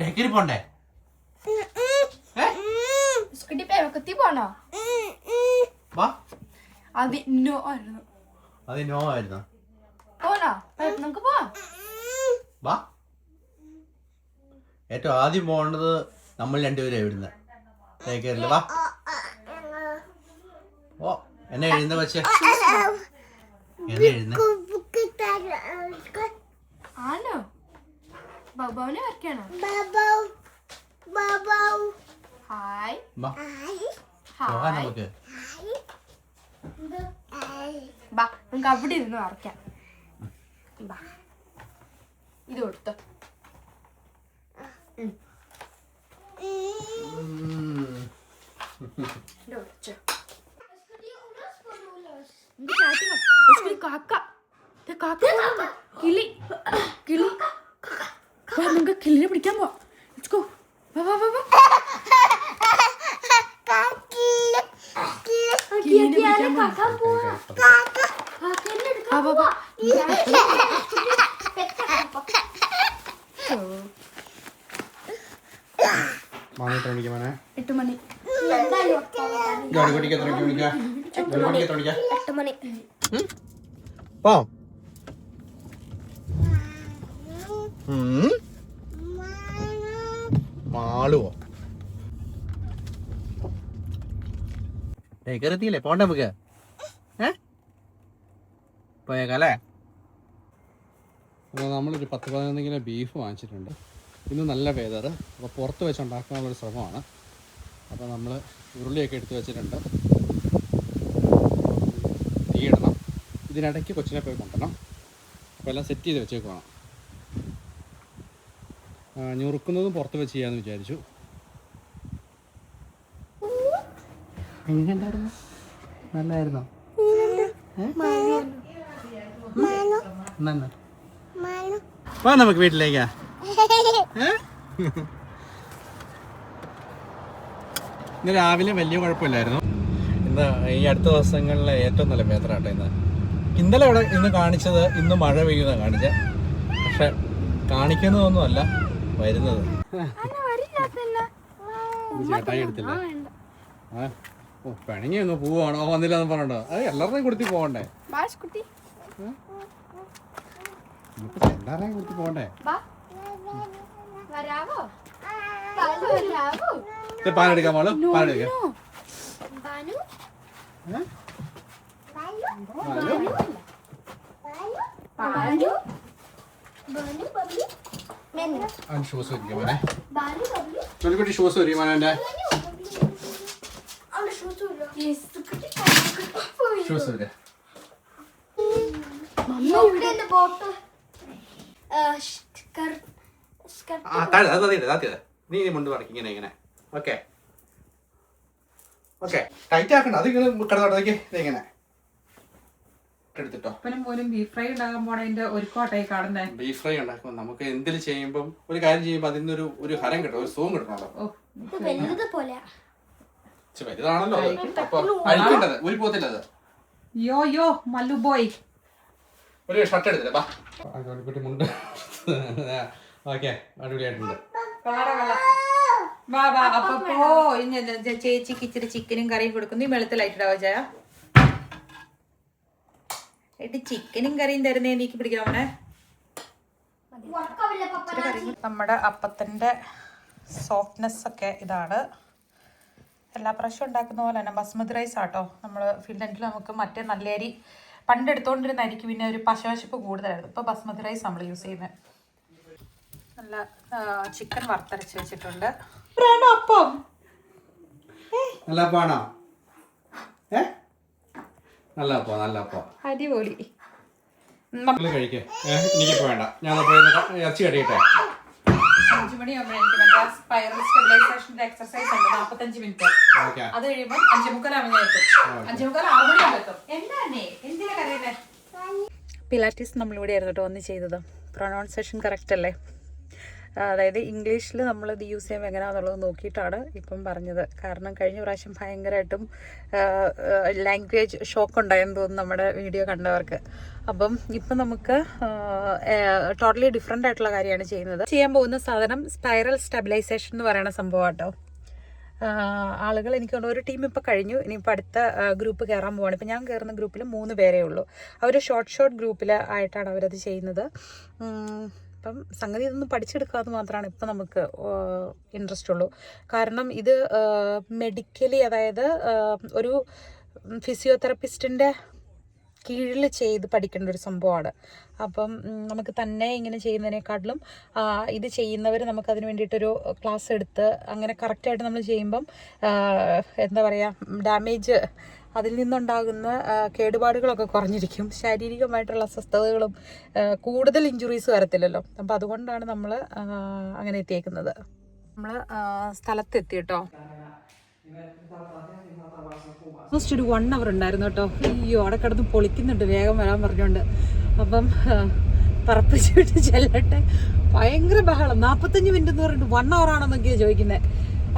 ഡേക്കറി പോണ്ടേ? സ്കൂട്ടി പേരൊക്കത്തി പോണോ? അത് നോ ആയിരുന്നു. അത് നോ ആയിരുന്നു. പോണോ? നമുക്ക് പോവാം. വാ. ഏറ്റവും ആദ്യം പോകേണ്ടത് നമ്മൾ രണ്ടുപേരും എഴുതുന്ന ഡേക്കറിൽ. വാ. ഓ എന്നെ എഴുതുന്ന പക്ഷേ എന്നെ എഴുതുന്ന ആണോ? ബാബുവിനെ വരയ്ക്കാണോ? ഹായ് പോകാൻ നമുക്ക്. ബാ നമുക്ക് അവിടെ ഇരുന്ന് വരയ്ക്കാം. ബാ ഇത് കൊടുത്തോ. കിളി കിളി നമുക്ക് കിളിനെ പിടിക്കാൻ പോവാം. മാളുവോ? ഡേക്കറി എത്തിയില്ലേ? പോണ്ടേ നമുക്ക്? പോയേക്കല്ലേ? അപ്പോൾ നമ്മളൊരു 10-15 കിലോ ബീഫ് വാങ്ങിച്ചിട്ടുണ്ട്. ഇന്ന് നല്ല വെതർ, അപ്പോൾ പുറത്ത് വെച്ച് ഉണ്ടാക്കാനുള്ളൊരു ശ്രമമാണ്. അപ്പോൾ നമ്മൾ ഉരുളിയൊക്കെ എടുത്ത് വെച്ചിട്ടുണ്ട്. തീയിടണം. ഇതിനിടയ്ക്ക് കൊച്ചിനെ പോയി കൊണ്ടുവരണം. അപ്പോൾ എല്ലാം സെറ്റ് ചെയ്ത് വെച്ചേക്കുവാണ്. ഞുറുക്കുന്നതും പുറത്ത് വെച്ച് ചെയ്യാമെന്ന് വിചാരിച്ചു. എങ്ങനെയുണ്ടായിരുന്നു? നല്ലായിരുന്നോ? വാ നമുക്ക് വീട്ടിലേക്കാ. ഇന്ന് രാവിലെ വലിയ കുഴപ്പമില്ലായിരുന്നു. ഇന്ന് ഈ അടുത്ത ദിവസങ്ങളിലെ ഏറ്റവും നല്ല വേദനാട്ടോ ഇന്ന്. ഇന്നലെ ഇവിടെ ഇന്ന് കാണിച്ചത് ഇന്ന് മഴ പെയ്യുന്ന കാണിച്ചത്, പക്ഷെ കാണിക്കുന്നതൊന്നുമല്ല വരുന്നത്. ചേട്ടായി എടുത്തില്ലേ? ഓ പിണങ്ങി ഒന്ന് പോവാണോ? വന്നില്ലാന്ന് പറഞ്ഞോ? അത് എല്ലാവരുടെയും കൊടുത്തി പോകണ്ടേ? എല്ലാവരുടെയും കൊടുത്തി പോകണ്ടേ? പാലെടുക്കാം മോള്, പാലെടുക്കാം. ഷൂസ് വരിക മോനെ. ചൊല്ലിക്കുട്ടി ഷൂസ് വരിക മോനെ. ഷൂസ് വരിക. നീ മുണ്ട് മടക്കി ഇങ്ങനെ ഇങ്ങനെ. ഓക്കെ ഓക്കെ, ടൈറ്റ് ആക്കണ്ട. അത് ഇങ്ങനെ കിടന്നോട്ടേക്ക് ഇങ്ങനെ എടുത്തിട്ടോ. ബീഫ് ഫ്രൈ ഉണ്ടാകാൻ പോണതിന്റെ ഒരുക്കോട്ടായി കാണുന്നേ. ബീഫ് ഫ്രൈ ഉണ്ടാക്കുമ്പോൾ നമുക്ക് എന്തിൽ ചെയ്യുമ്പോൾ ഒരു കാര്യം ചെയ്യുമ്പോൾ അതിന്നൊരു ഒരു ഹരം കിട്ടും, ഒരു സൂം കിട്ടണല്ലോ. വലുതാണല്ലോ അപ്പൊ അഴിക്കേണ്ടത്, ഒരു പോത്തില്ലത്. യോ മല്ലു ബോയ് ഒരു ഷർട്ട് എടുത്തില്ലേ? ബാ കുട്ടി മുണ്ട്. ഓക്കെ, അടിപൊളിയായിട്ടുണ്ട്. വാ വാ. അപ്പൊ പോ. ചേച്ചിക്ക് ഇച്ചിരി ചിക്കനും കറിയും കൊടുക്കുന്നു. ഈ വെളുത്തലായിട്ടാവോ ചായ? എട്ട് ചിക്കനും കറിയും തരുന്നേ എനിക്ക് പിടിക്കാമേ. നമ്മുടെ അപ്പത്തിന്റെ സോഫ്റ്റ്നെസ് ഒക്കെ ഇതാണ്. എല്ലാ പ്രാവശ്യം ഉണ്ടാക്കുന്ന പോലെ തന്നെ ബസ്മതി റൈസ് ആട്ടോ. നമ്മൾ ഫിൻലൻഡിൽ നമുക്ക് മറ്റേ നല്ല അരി പണ്ട് എടുത്തോണ്ടിരുന്ന അരിക്ക് പിന്നെ ഒരു പശവശപ്പ് കൂടുതലായിരുന്നു. ഇപ്പൊ ബസ്മതി റൈസ് നമ്മൾ യൂസ് ചെയ്യുന്നത്. നല്ല ചിക്കൻ വറുത്തരച്ച് വെച്ചിട്ടുണ്ട്. അപ്പം നല്ല അപ്പാണോ? നല്ല അപ്പോ, നല്ല അപ്പോ, അടിപൊളി. കഴിക്കേ. എനിക്കിപ്പോ വേണ്ട, ഞാൻ പോയി ഇറച്ചി കടിയട്ടെ. 5 മണിയാകുമ്പോൾ എനിക്ക് മറ്റേ സ്പൈറൽ സ്റ്റെബിലൈസേഷന്റെ എക്സർസൈസ് ഉണ്ട്, 45 മിനിറ്റ്. അത് കഴിയുമ്പോൾ 5:45 ആവുമ്പോൾ ഞാൻ എത്തും. 5:45 6 മണിയാകുമ്പോൾ എത്തും. എന്താണേ എന്തിനാ കറിയുന്നേ? പിലാറ്റിസ് നമ്മളിവിടെ ആയിരുന്നു കേട്ടോ ഒന്ന് ചെയ്തത്. പ്രൊനൗൺസിയേഷൻ കറക്റ്റ് അല്ലേ? അതായത് ഇംഗ്ലീഷിൽ നമ്മളിത് യൂസ് ചെയ്യുമ്പോൾ എങ്ങനെയാണെന്നുള്ളത് നോക്കിയിട്ടാണ് ഇപ്പം പറഞ്ഞത്. കാരണം കഴിഞ്ഞ പ്രാവശ്യം ഭയങ്കരമായിട്ടും ലാംഗ്വേജ് ഷോക്ക് ഉണ്ടായെന്ന് തോന്നുന്നു നമ്മുടെ വീഡിയോ കണ്ടവർക്ക്. അപ്പം ഇപ്പം നമുക്ക് ടോട്ടലി ഡിഫറെൻ്റ് ആയിട്ടുള്ള കാര്യമാണ് ചെയ്യുന്നത്. ചെയ്യാൻ പോകുന്ന സാധനം സ്പൈറൽ സ്റ്റെബിലൈസേഷൻ എന്ന് പറയുന്ന സംഭവം കേട്ടോ. ആളുകൾ എനിക്ക് തോന്നുന്നു ഒരു ടീം ഇപ്പോൾ കഴിഞ്ഞു. ഇനിയിപ്പോൾ അടുത്ത ഗ്രൂപ്പ് കയറാൻ പോവാണ്. ഇപ്പം ഞാൻ കയറുന്ന ഗ്രൂപ്പിൽ 3 പേരേ ഉള്ളൂ. അവർ ഷോർട്ട് ഗ്രൂപ്പിൽ ആയിട്ടാണ് അവരത് ചെയ്യുന്നത്. അപ്പം സംഗതി ഇതൊന്നും പഠിച്ചെടുക്കാതെ മാത്രമാണ് ഇപ്പം നമുക്ക് ഇൻട്രസ്റ്റ് ഉള്ളൂ. കാരണം ഇത് മെഡിക്കലി, അതായത് ഒരു ഫിസിയോതെറപ്പിസ്റ്റിൻ്റെ കീഴിൽ ചെയ്ത് പഠിക്കേണ്ട ഒരു സംഭവമാണ്. അപ്പം നമുക്ക് തന്നെ ഇങ്ങനെ ചെയ്യുന്നതിനേക്കാട്ടിലും ഇത് ചെയ്യുന്നവർ നമുക്കതിന് വേണ്ടിയിട്ടൊരു ക്ലാസ് എടുത്ത് അങ്ങനെ കറക്റ്റായിട്ട് നമ്മൾ ചെയ്യുമ്പം എന്താ പറയുക, ഡാമേജ് അതിൽ നിന്നുണ്ടാകുന്ന കേടുപാടുകളൊക്കെ കുറഞ്ഞിരിക്കും. ശാരീരികമായിട്ടുള്ള അസ്വസ്ഥതകളും കൂടുതൽ ഇഞ്ചുറീസ് വരത്തില്ലല്ലോ. അപ്പം അതുകൊണ്ടാണ് നമ്മൾ അങ്ങനെ എത്തിയേക്കുന്നത്. നമ്മൾ സ്ഥലത്തെത്തി കേട്ടോ. ഓൾമോസ്റ്റ് ഒരു 1 hour ഉണ്ടായിരുന്നു കേട്ടോ. അയ്യോ, അവിടെ കിടന്ന് പൊളിക്കുന്നുണ്ട്, വേഗം വരാൻ പറഞ്ഞുകൊണ്ട്. അപ്പം പറപ്പിച്ചിട്ട് ചെല്ലട്ടെ. ഭയങ്കര ബഹളം. 45 മിനിറ്റ് എന്ന് പറഞ്ഞിട്ട് 1 hour ആണെന്നൊക്കെയാണ് ചോദിക്കുന്നത്.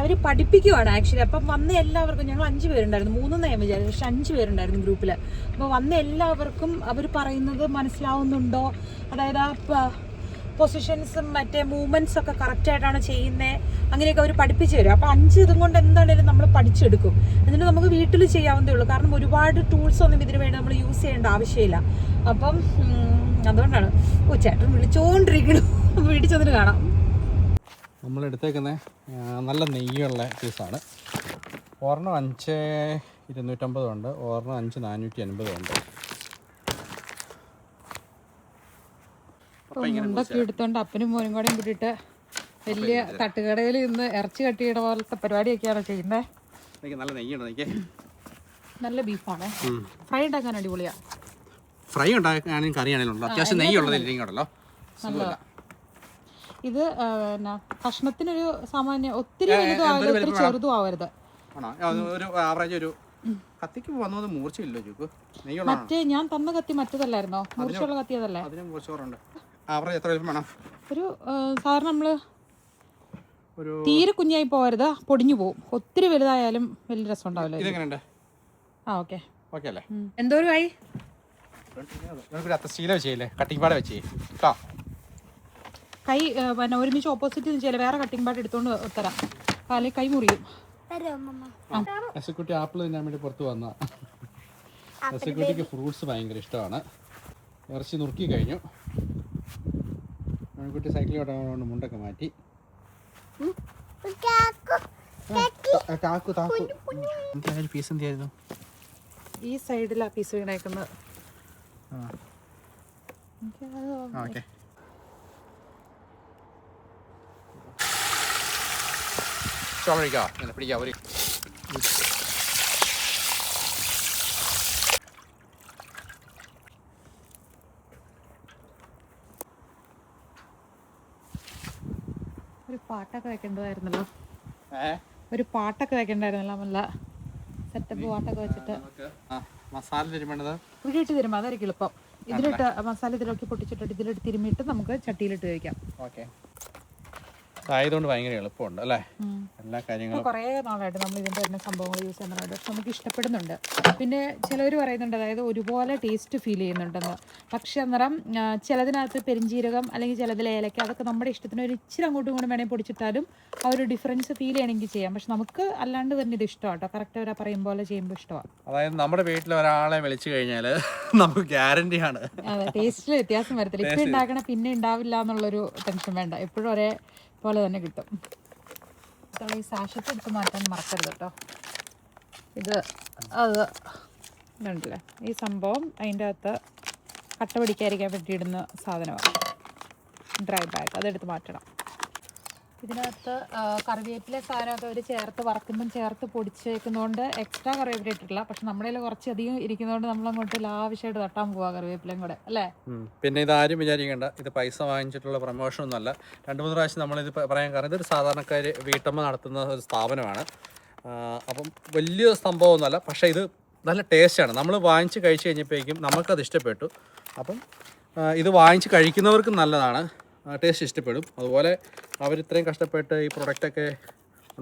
അവർ പഠിപ്പിക്കുവാണ് ആക്ച്വലി. അപ്പം വന്ന എല്ലാവർക്കും, ഞങ്ങൾ 5 പേരുണ്ടായിരുന്നു, 3 ഞാൻ വിചാരിച്ചു, പക്ഷെ 5 പേരുണ്ടായിരുന്നു ഗ്രൂപ്പിൽ. അപ്പോൾ വന്ന എല്ലാവർക്കും അവർ പറയുന്നത് മനസ്സിലാവുന്നുണ്ടോ, അതായത് ആ പൊസിഷൻസും മറ്റേ മൂവ്മെൻറ്റ്സ് ഒക്കെ കറക്റ്റായിട്ടാണ് ചെയ്യുന്നത്, അങ്ങനെയൊക്കെ അവർ പഠിപ്പിച്ചു തരും. അപ്പോൾ 5 ഇതും കൊണ്ട് എന്താണെങ്കിലും നമ്മൾ പഠിച്ചെടുക്കും. എന്നിട്ട് നമുക്ക് വീട്ടിൽ ചെയ്യാവുന്നതേ ഉള്ളൂ. കാരണം ഒരുപാട് ടൂൾസ് ഒന്നും ഇതിന് വേണ്ടി നമ്മൾ യൂസ് ചെയ്യേണ്ട ആവശ്യമില്ല. അപ്പം അതുകൊണ്ടാണ് ചേട്ടൻ വിളിച്ചുകൊണ്ടിരിക്കണം. വീട്ടിൽ ചെന്നിട്ട് കാണാം. നമ്മളെടുത്തേക്കുന്നത് നല്ല നെയ്യുള്ള പീസാണ്. ഒരെണ്ണം 5,250 ഉണ്ട്, ഒരെണ്ണം 5,480 ഉണ്ട്. മുണ്ടൊക്കെ എടുത്തോണ്ട് അപ്പനും മോനും കൂടെ കൂട്ടിയിട്ട് വലിയ തട്ടുകടയിൽ നിന്ന് ഇറച്ചി കട്ടിയുടെ പോലത്തെ പരിപാടിയൊക്കെയാണ് ചെയ്യുന്നത്. നല്ല നെയ്യുണ്ട്. നല്ല ബീഫാണ്. ഫ്രൈ ഉണ്ടാക്കാൻ അടിപൊളിയാ. ഫ്രൈ ഉണ്ടാക്കാനും കറിയാണെങ്കിലും അത്യാവശ്യം നെയ്യുള്ളതില്ലല്ലോ. ഇത് കഷ്ണത്തിനൊരു സാമാന്യം ഒത്തിരി വലുതും ആവരുത്, ഒത്തിരി ചെറുതും ആവരുത്. ഒരു ആവറേജ് ഒരു കത്തിക്ക് വന്നത് മൂർച്ചയില്ലോ ചൂക്ക്. മറ്റേ ഞാൻ തന്ന കത്തി മറ്റതല്ലായിരുന്നോ? മൂർച്ചയുള്ള കത്തി അതല്ലേ? അതിന് മൂർച്ചയുണ്ട്. ആവറേജ് എത്ര വലിപ്പം വേണം? ഒരു സാധാരണ നമ്മള് തീരെ കുഞ്ഞായി പോകരുത്, പൊടിഞ്ഞു പോവും. ഒത്തിരി വലുതായാലും വലിയ രസം ഉണ്ടാവില്ല. ഇതെങ്ങനെയുണ്ട്? ഓക്കെ ഓക്കെ അല്ലേ? എന്തോരം ആയി? സ്റ്റീല വെച്ചേ, കട്ടിങ് പാട് വെച്ചേ കേട്ടോ. കൈ പിന്നെ ഒരുമിച്ച് ഓപ്പോസിറ്റ് ചെയ്യില്ല, വേറെ കട്ടിങ് പാട് എടുത്തോണ്ട് തരാം, അല്ലെങ്കിൽ കൈ മുറിയും. എസക്കുട്ടി ആപ്പിൾ തിന്നാൻ വേണ്ടി പുറത്ത് വന്ന. എസക്കുട്ടിക്ക് ഫ്രൂട്ട്സ് ഭയങ്കര ഇഷ്ടമാണ്. ഇറച്ചി നുറുക്കി കഴിഞ്ഞു. കുട്ടി സൈക്കിൾ ഓടാൻ മുണ്ടൊക്കെ മാറ്റി. പീസ് എന്തായിരുന്നു ഈ സൈഡിലാ പീസ് വീണേക്കുന്നത്. ഓക്കെ, പിടിക്കാം. ഒരു പാട്ടൊക്കെ വെക്കേണ്ടതായിരുന്നല്ലോ. നല്ല സെറ്റപ്പ് പാട്ടൊക്കെ വെച്ചിട്ട് മസാല തിരുമ്പേണ്ടത് ഇവിടെ ഇട്ട് തരുമ്പോൾ അതായിരിക്കും എളുപ്പം. ഇതിലിട്ട് മസാല ഇതിലൊക്കെ പൊട്ടിച്ചിട്ട് ഇതിലിട്ട് തിരുമ്മിയിട്ട് നമുക്ക് ചട്ടിയിലിട്ട് കഴിക്കാം. ഓക്കെ, ആയതുകൊണ്ട് ഭയങ്കര എളുപ്പമുണ്ട് അല്ലേ എല്ലാ കാര്യങ്ങളും. കുറേ നാളായിട്ട് നമ്മൾ ഇതിൻ്റെ തന്നെ സംഭവങ്ങൾ യൂസ് ചെയ്യുന്നുണ്ട്, പക്ഷെ നമുക്ക് ഇഷ്ടപ്പെടുന്നുണ്ട്. പിന്നെ ചിലർ പറയുന്നുണ്ട്, അതായത് ഒരുപോലെ ടേസ്റ്റ് ഫീൽ ചെയ്യുന്നുണ്ടെന്ന്. പക്ഷെ അന്നേരം ചിലതിനകത്ത് പെരിഞ്ചീരകം അല്ലെങ്കിൽ ചിലതിൽ ഏലക്ക, അതൊക്കെ നമ്മുടെ ഇഷ്ടത്തിന് ഒരു ഇച്ചിരി അങ്ങോട്ടും ഇങ്ങോട്ടും വേണമെങ്കിൽ പൊടിച്ചിട്ടാലും ആ ഒരു ഡിഫറൻസ് ഫീൽ ചെയ്യണമെങ്കിൽ ചെയ്യാം. പക്ഷെ നമുക്ക് അല്ലാണ്ട് തന്നെ ഇത് ഇഷ്ടമാണ് കേട്ടോ. കറക്റ്റ് അവരാ പറയും പോലെ ചെയ്യുമ്പോൾ ഇഷ്ടമാണ്. അതായത് നമ്മുടെ വീട്ടിൽ ഒരാളെ വിളിച്ചു കഴിഞ്ഞാൽ നമുക്ക് ഗ്യാരണ്ടിയാണ്. അതെ, ടേസ്റ്റിൽ വ്യത്യാസം വരത്തില്ല. ഇപ്പം ഉണ്ടാക്കണ പിന്നെ ഉണ്ടാവില്ല എന്നുള്ളൊരു ടെൻഷൻ വേണ്ട, എപ്പോഴും ഒരേ പോലെ തന്നെ കിട്ടും. ഈ സാഷറ്റ് എടുത്ത് മാറ്റാൻ മറക്കരുത് കേട്ടോ. ഇത് ഇതുണ്ടല്ലേ ഈ സംഭവം, അതിൻ്റെ അകത്ത് കട്ട പിടിക്കാതിരിക്കാൻ വേണ്ടിയിടുന്ന സാധനമാണ് ഡ്രൈ ബാഗ്, അതെടുത്ത് മാറ്റണം. ഇതിനകത്ത് കറിവേപ്പില സാധനമൊക്കെ അവർ ചേർത്ത് വറക്കുമ്പം ചേർത്ത് പൊടിച്ചേക്കുന്നതുകൊണ്ട് എക്സ്ട്രാ കറിവേപ്പില ഇട്ടിട്ടില്ല. പക്ഷെ നമ്മുടെ കയ്യിൽ കുറച്ചധികം ഇരിക്കുന്നതുകൊണ്ട് നമ്മളങ്ങോട്ട് ലാവിഷായിട്ട് തട്ടാൻ പോവാ കറിവേപ്പിലയും കൂടെ അല്ലേ. പിന്നെ ഇതാരും വിചാരിക്കേണ്ട, ഇത് പൈസ വാങ്ങിച്ചിട്ടുള്ള പ്രൊമോഷൻ ഒന്നുമല്ല. 2-3 പ്രാവശ്യം നമ്മളിത് പറയാൻ കാരണം ഇതൊരു സാധാരണക്കാർ വീട്ടമ്മ നടത്തുന്ന ഒരു സ്ഥാപനമാണ്. അപ്പം വലിയ സംഭവമൊന്നുമല്ല, പക്ഷേ ഇത് നല്ല ടേസ്റ്റാണ്. നമ്മൾ വാങ്ങിച്ച് കഴിച്ച് കഴിഞ്ഞപ്പോഴേക്കും നമുക്കത് ഇഷ്ടപ്പെട്ടു. അപ്പം ഇത് വാങ്ങിച്ച് കഴിക്കുന്നവർക്കും നല്ലതാണ്, ടേസ്റ്റ് ഇഷ്ടപ്പെടും. അതുപോലെ അവർ ഇത്രയും കഷ്ടപ്പെട്ട് ഈ പ്രൊഡക്റ്റൊക്കെ